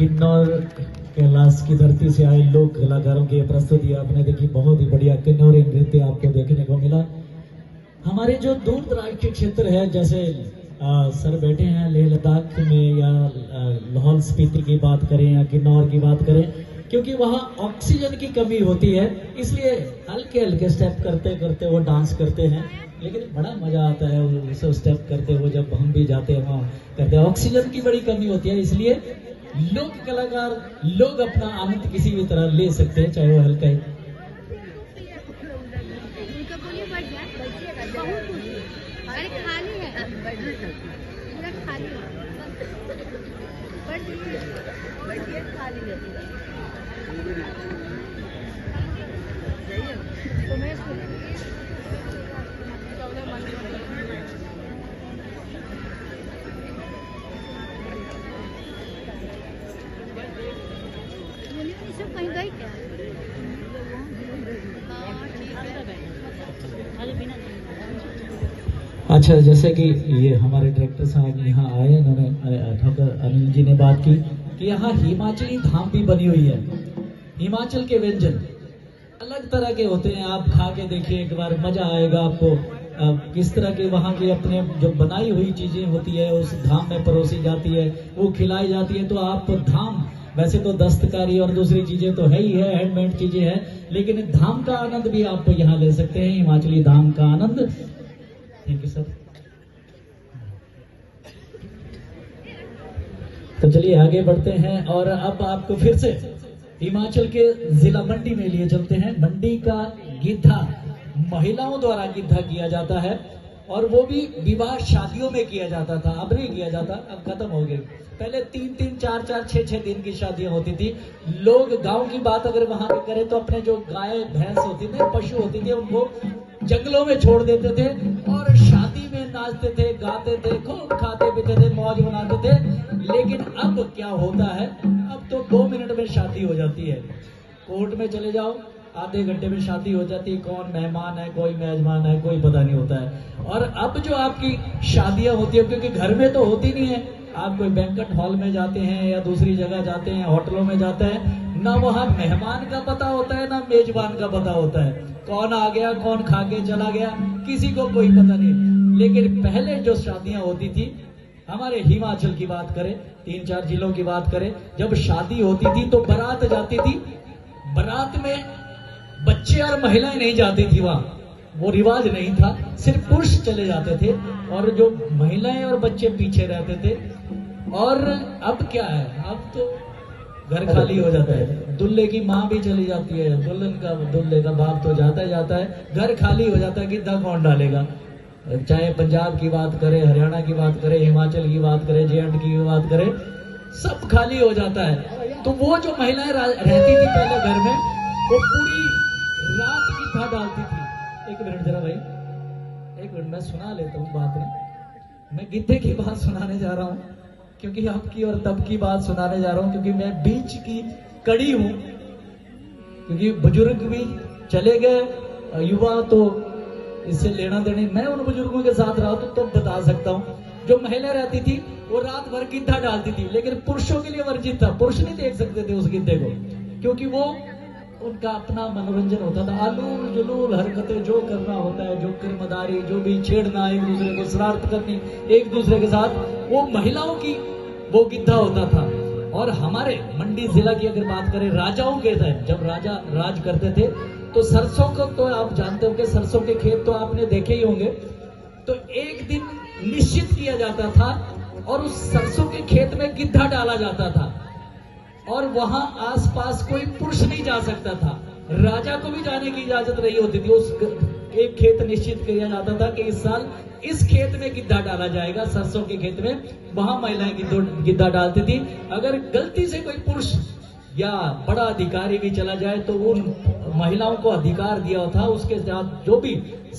किन्नौर कैलाश की धरती से आए लोक कलाकारों की ये प्रस्तुति आपने देखी, बहुत ही बढ़िया किन्नौरी नृत्य आपको देखने को मिला। हमारे जो दूर दराज के क्षेत्र है, जैसे सर बैठे हैं लेह लद्दाख में या लाहौल स्पीति की बात करें या किन्नौर की बात करें, क्योंकि वहाँ ऑक्सीजन की कमी होती है, इसलिए हल्के हल्के स्टेप करते करते वो डांस करते हैं, लेकिन बड़ा मजा आता है उसे स्टेप करते हुए। जब हम भी जाते हैं वहाँ करते हैं, ऑक्सीजन की बड़ी कमी होती है, इसलिए लोक कलाकार लोग अपना आनंद किसी भी तरह ले सकते हैं, चाहे वो हल्का ही। अच्छा, जैसे कि ये हमारे डायरेक्टर साहब यहाँ आए, इन्होंने डॉक्टर अनिल जी ने बात की कि यहाँ हिमाचली धाम भी बनी हुई है। हिमाचल के व्यंजन अलग तरह के होते हैं, आप खा के देखिए एक बार, मजा आएगा आपको। किस तरह के वहाँ की अपने जो बनाई हुई चीजें होती है उस धाम में परोसी जाती है, वो खिलाई जाती है। तो आप धाम, वैसे तो दस्तकारी और दूसरी चीजें तो है ही है, हैंडमेड चीजें हैं, लेकिन धाम का आनंद भी आप यहाँ ले सकते हैं, हिमाचली धाम का आनंद। Thank you sir. तो चलिए आगे बढ़ते हैं और अब आपको फिर से हिमाचल के जिला मंडी में लिए चलते हैं। मंडी का गिद्धा महिलाओं द्वारा गिद्धा किया जाता है, और वो भी विवाह शादियों में किया जाता था, अब नहीं किया जाता, अब खत्म हो गई। पहले 3-3, 4-4, 6-6 दिन की शादियां होती थी। लोग गांव की बात अगर वहां पे करें तो अपने जो गाय भैंस होती थी, पशु होती थी, उनको जंगलों में छोड़ देते थे और शादी में नाचते थे, गाते थे, खूब खाते पीते थे, मौज मनाते थे। लेकिन अब क्या होता है, अब तो 2 मिनट में शादी हो जाती है। कोर्ट में चले जाओ, आधे घंटे में शादी हो जाती है। कौन मेहमान है, कोई मेजबान है, कोई पता नहीं होता है। और अब जो आपकी शादियां होती है, क्योंकि घर में तो होती नहीं है, आप कोई बैंक्वेट हॉल में जाते हैं या दूसरी जगह जाते हैं, होटलों में जाते हैं, ना वहाँ मेहमान का पता होता है ना मेजबान का पता होता है। कौन आ गया, कौन खा के चला गया, किसी को कोई पता नहीं। लेकिन पहले जो शादियां होती थी, हमारे हिमाचल की बात करें, 3-4 जिलों की बात करें, जब शादी होती थी तो बारात जाती थी। बारात में बच्चे और महिलाएं नहीं जाती थी, वहां वो रिवाज नहीं था, सिर्फ पुरुष चले जाते थे और जो महिलाएं और बच्चे पीछे रहते थे। और अब क्या है, अब तो घर खाली हो जाता है, दुल्हे की माँ भी चली जाती है, दुल्हे का बाप तो जाता ही जाता है, घर खाली हो जाता है, गिद्धा कौन डालेगा। चाहे पंजाब की बात करें, हरियाणा की बात करें, हिमाचल की बात करें, जे&के की बात करें, सब खाली हो जाता है। तो वो जो महिलाएं रहती थी पहले घर में, वो पूरी रात गिद्धा डालती थी। एक मिनट जरा भाई, एक मिनट मैं सुना लेता हूँ बात में। मैं गिद्धे की बात सुनाने जा रहा हूँ, क्योंकि आपकी और तब की बात सुनाने जा रहा हूँ, क्योंकि मैं बीच की कड़ी हूँ, क्योंकि बुजुर्ग भी चले गए, युवा तो इससे लेना देना। मैं उन बुजुर्गों के साथ रहा तो बता सकता हूँ, जो महिला रहती थी वो रात भर गिद्धा डालती थी, लेकिन पुरुषों के लिए वर्जित था, पुरुष नहीं देख सकते थे उस गिद्धे को, क्योंकि वो उनका अपना मनोरंजन होता था। आलूल जुलूल हरकतें जो करना होता है, जो किरमदारी, जो भी छेड़ना, एक दूसरे को शरारत करनी एक दूसरे के साथ, वो महिलाओं की वो गिद्धा होता था। और हमारे मंडी जिला की अगर बात करें, राजाओं के टाइम जब राजा राज करते थे, तो सरसों को तो आप जानते होंगे, सरसों के खेत तो आपने देखे ही होंगे। तो एक दिन निश्चित किया जाता था और उस सरसों के खेत में गिद्धा डाला जाता था, और वहां आसपास कोई पुरुष नहीं जा सकता था, राजा को भी जाने की इजाजत नहीं होती थी। उस एक खेत निश्चित किया जाता था कि इस साल इस खेत में गिद्धा डाला जाएगा, सरसों के खेत में, वहां महिलाएं गिद्धा डालती थी। अगर गलती से कोई पुरुष या बड़ा अधिकारी भी चला जाए तो उन महिलाओं को अधिकार दिया था, उसके साथ जो भी